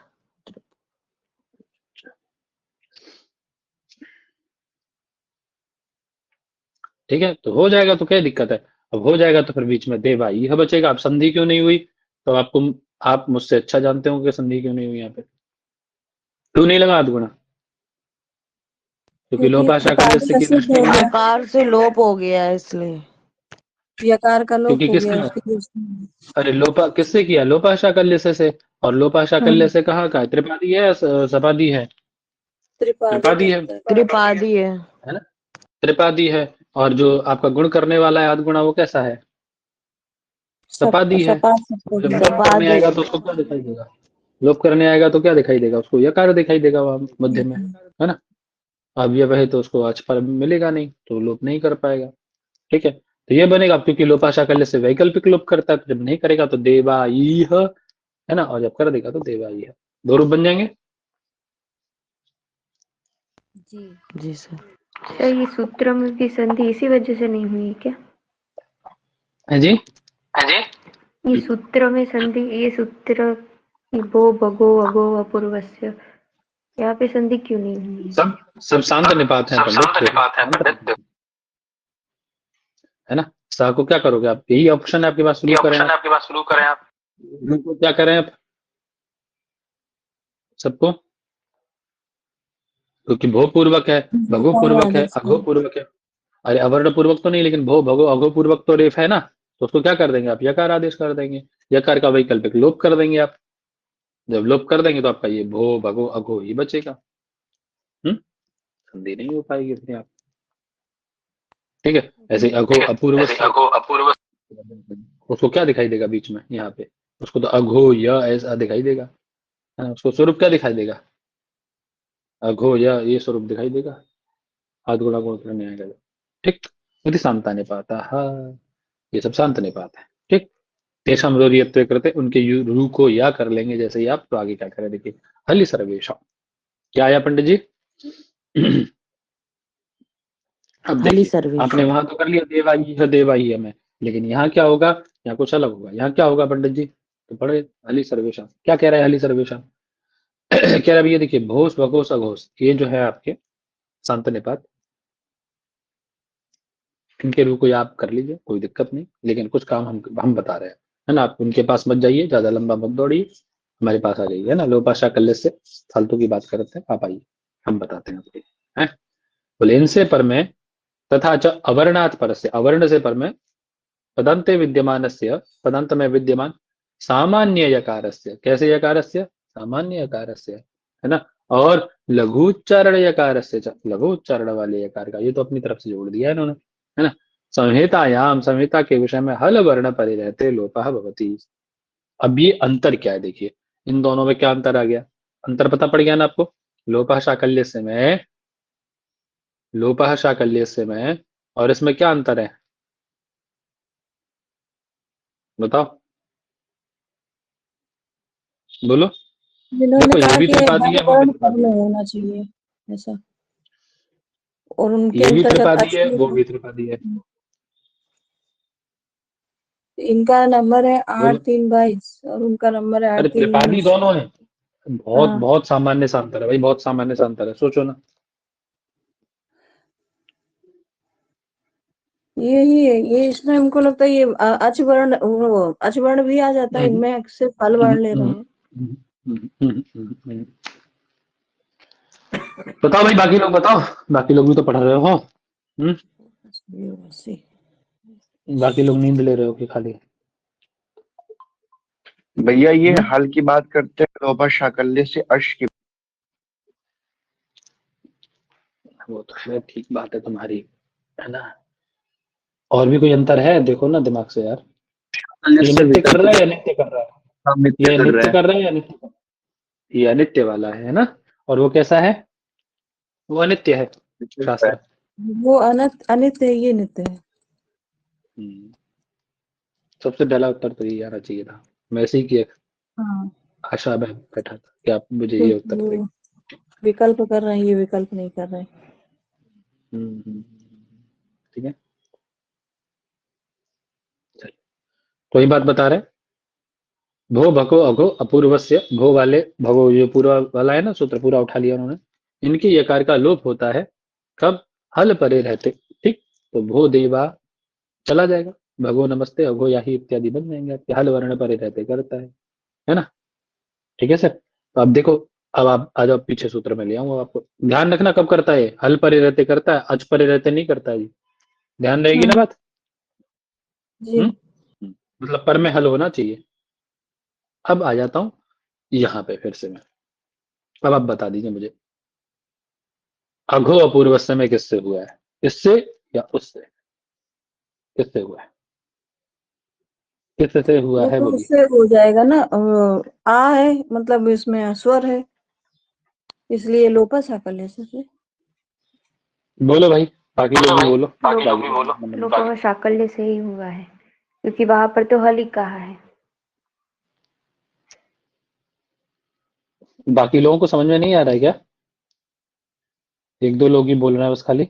ठीक है, तो हो जाएगा तो क्या दिक्कत है? अब हो जाएगा तो फिर बीच में देवा यह बचेगा। अब संधि क्यों नहीं हुई? तो आपको, आप मुझसे अच्छा जानते हो कि संधि क्यों नहीं हुई यहाँ पे। क्यों नहीं लगा हाथ गुणा? क्योंकि क्योंकि लोपाशा कल्यस्य त्रिपादी की असिद्ध दृष्टि हो में, गया, आकार से लोप हो गया है इसलिए। यकार का लोप क्योंकि हो गया किसने, उसकी दृष्टि में। अरे लोपा किससे किया? लोपाशा कल्यस्य से। और लोपाशा कल्यस्य कहाँ का है? त्रिपादी है या सपादी है? त्रिपादी त्रिपादी है कहते हैं। त्रिपादी है ना? त्रिपादी है। और जो आपका गुण करने वाला है आध गुणा, वो कैसा है? सपादी है। सपाट जब सप्तमी। लोप करने त्रिपादी। आएगा तो उसको क्या दिखाई देगा? लोप करने आएगा तो क्या दिखाई देगा? उसको यकार दिखाई देगा वहां मध्य में, है ना? अब ये वही तो उसको अचपर मिलेगा नहीं, तो लोप नहीं कर पाएगा। ठीक है, तो ये बनेगा। अब क्योंकि लोपाशा कल्य से वैकल्पिक लोप करता है, तो जब नहीं करेगा तो देवाईह, है ना? और जब कर देगा तो देवाईह। दो रूप बन जाएंगे। जी। जी सर। सर ये सूत्र में भी संधि इसी वजह से नहीं हुई क्या? है जी? ये सूत्र में संधि, ये सूत्र कि भो भगो अगो अपूर्वस्य, यहाँ पे संधि क्यों नहीं हुई? सब शांत निपात है पंडित, देखो शांत रहो, है ना? सा को क्या करोगे आप? यही ऑप्शन है आपके पास, शुरू करें आप। इनको क्या करें आप सबको? क्योंकि भो पूर्वक है, भगो पूर्वक है, अघो पूर्वक है। अरे अवर्ण पूर्वक तो नहीं, लेकिन भो भगो अघो पूर्वक तो रेफ है ना, तो उसको क्या कर देंगे आप? यकार आदेश कर देंगे। यकार का वैकल्पिक लोप कर देंगे आप। जब लोप कर देंगे तो आपका ये भो भगो अघो ही बचेगा। संधि नहीं हो पाएगी अपने आप। ठीक है, ऐसे अघो अपूर्व, उसको क्या दिखाई देगा बीच में यहाँ पे? उसको तो अघो य ऐसा दिखाई देगा, है ना? उसको स्वरूप क्या दिखाई देगा? अघो य ये स्वरूप दिखाई देगा। हाथ गुणा गुण करने आएगा। ठीक, यदि शांता नहीं पाता, हाँ, ये सब शांत नहीं पाता है। ठीक, तेषाम रोरियत्वे करते, उनके रू को या कर लेंगे जैसे ही आप, तो आगे क्या करें देखिए। हली सर्वेशा क्या आया पंडित जी? अब हली देखिए, सर्वेश। आपने वहां तो कर लिया देवाई है में, लेकिन यहाँ क्या होगा? यहाँ कुछ अलग होगा। यहाँ क्या होगा पंडित जी? तो पढ़े हली सर्वेशा क्या कह रहा है? हली सर्वेशा कह रहा है भैया देखिए, भोस भगोस अघोष, ये जो है आपके शांत निपात, इनके रूप को आप कर लीजिए, कोई दिक्कत नहीं। लेकिन कुछ काम हम बता रहे हैं, है ना? आप उनके पास मत जाइए, ज्यादा लंबा मत दौड़िए, हमारे पास आ जाइए, है ना? लोपाशा कल्य से फालतू की बात करते हैं, आप आइए, हम बताते हैं आपको, है? बोले इनसे पर में तथा च अवर्णात् पर से, अवर्ण से पर में, पदंते विद्यमानस्य, पदंत में विद्यमान सामान्य यकारस्य, कैसे यकारस्य? सामान्य यकारस्य, है ना? और लघुच्चारण यकारस्य च, लघु उच्चारण वाले यकार का, ये तो अपनी तरफ से जोड़ दिया है इन्होंने, है ना? संहितायाम, संहिता के विषय में हल वर्ण परे रहते लोपः भवति। अब ये अंतर क्या है देखिए, इन दोनों में क्या अंतर आ गया? अंतर पता पड़ गया ना आपको? लोपः शाकल्यस्य में, लोपः शाकल्यस्य में, और इसमें क्या अंतर है बताओ, बोलो। जिन्होंने देखो ये कहा भी कि त्रिपादी हर है, वो भी वर्ण पद त्रिपादी में है। होना चाहिए ऐसा, और उनके ये भी अंतर्गत त्रिपादी है, वो अश्लील। भी त्रिपादी है। इनका नंबर है बोलो। 8322 और उनका नंबर है अरे त्रिपादी 8319। दोनों है, बहुत हाँ। बहुत सामान्य सा अंतर है भाई, बहुत सामान्य सा अंतर है, सोचो ना। यही है, ये इसमें हमको लगता है ये अच वर्ण, वो अच वर्ण भी आ जाता है इनमें, सिर्फ फल वर्ण ले रहे हैं। बताओ भाई, बाकी लोग बताओ, बाकी लोग भी तो पढ़ रहे हो। बाकी लोग नींद ले रहे हो कि खाली? भैया ये हल की बात करते हैं, लोभा शाकल्य से अश की। वो तो है, ठीक बात है तुम्हारी, है ना। और भी कोई अंतर है? देखो ना दिमाग से यार। ये नित्य कर रहा है या नित्य कर रहा है? ये नित्य कर रहा है या नित्य कर रहा है? ये अनित्य वाला है ना। और वो कैसा है? वो अनित्य है शास्त्र। वो अनित्य है, ये नित्य है। सबसे पहला उत्तर तो ये आना चाहिए था। मैं इसी की एक हाँ, आशा में बैठा था कि आप मुझे ये उत्तर वो देंगे। विकल्प कर रहे हैं, ये विकल्प नहीं कर रहे हैं। ठीक है, चलिए। तो ये बात बता रहे, भो भको अघो अपूर्वस्य, भो वाले भगो, ये पूरा वाला है ना सूत्र, पूरा उठा लिया उन्होंने। इनके यकार का लोप होता है कब? हल परे रहते। ठीक, तो भो देवा चला जाएगा, भगो नमस्ते अघो याही इत्यादि बन जाएंगे आपके, हल वर्ण परे रहते करता है ना। ठीक है सर। तो अब देखो, अब आप आ जाओ पीछे सूत्र में ले आऊंगा आपको, ध्यान रखना कब करता है, हल परे रहते करता है, अच परे रहते नहीं करता है जी। ध्यान रहेगी ना बात? जी। मतलब पर में हल होना चाहिए। अब आ जाता हूं यहाँ पे फिर से मैं। अब आप बता दीजिए मुझे, अघो अपूर्वस्य में किससे हुआ है? इससे या उससे? किससे हुआ है? किससे हुआ वो है तो बोलिए? उससे हो जाएगा ना, आ है, मतलब इसमें स्वर है, इसलिए लोपा साकल्य से। बोलो भाई, बाकी लोग भी बोलो, लोगों का शाकल्य से ही हुआ है, क्योंकि वहां पर तो हल ही कहा है। बाकी लोगों को समझ में नहीं आ रहा है क्या? एक दो लोग ही बोल रहे हैं बस खाली,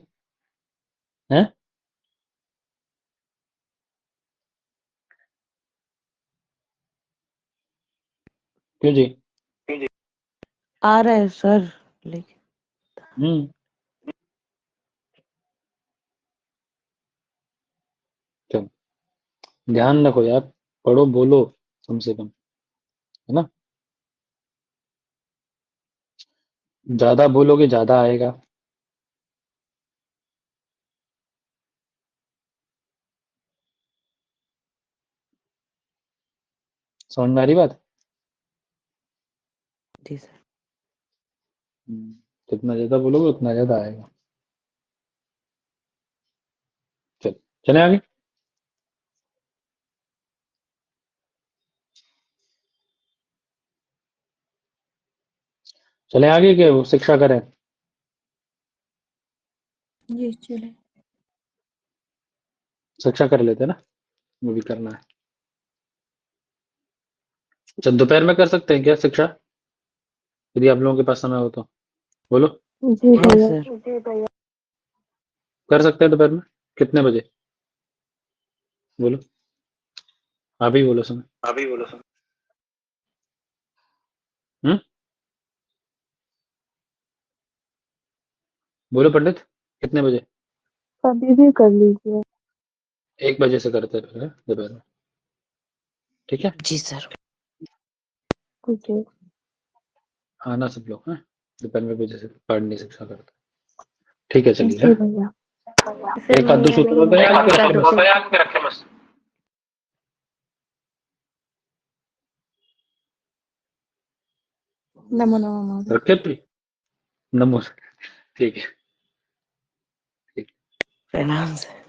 हैं? क्यों जी? आ रहा है सर, लेकिन हम्म चलो, ध्यान रखो यार, पढ़ो बोलो कम से कम, है ना। ज्यादा बोलोगे ज्यादा आएगा। समझ में आ रही बात? जी सर। जितना ज्यादा बोलोगे उतना ज्यादा आएगा। चलो, चले आगे। चले आगे के वो शिक्षा करें? जी चले। शिक्षा कर लेते हैं ना, वो भी करना है। अच्छा, दोपहर में कर सकते हैं क्या शिक्षा, यदि आप लोगों के पास समय हो तो? बोलो, जी सर। कर सकते हैं दोपहर में? कितने बजे? बोलो, आप ही बोलो समय। हम्म बोलो पंडित, कितने बजे? कभी भी कर लीजिए। 1 बजे से करते हैं फिर, दोपहर में। ठीक है, जी सर। ठीक है। आना सब लोग, हैं? दोपहर में बजे से पढ़नी शिक्षा करते हैं। ठीक है, चलिए, जी हैं? भैया। सर एक आध दो भैया सूत्र नहीं, होते हैं एक आध दो सूत्र। रखे बस। नमो नमो महोदय। रखे प्री, नमो। ठीक है। प्रणाम सर।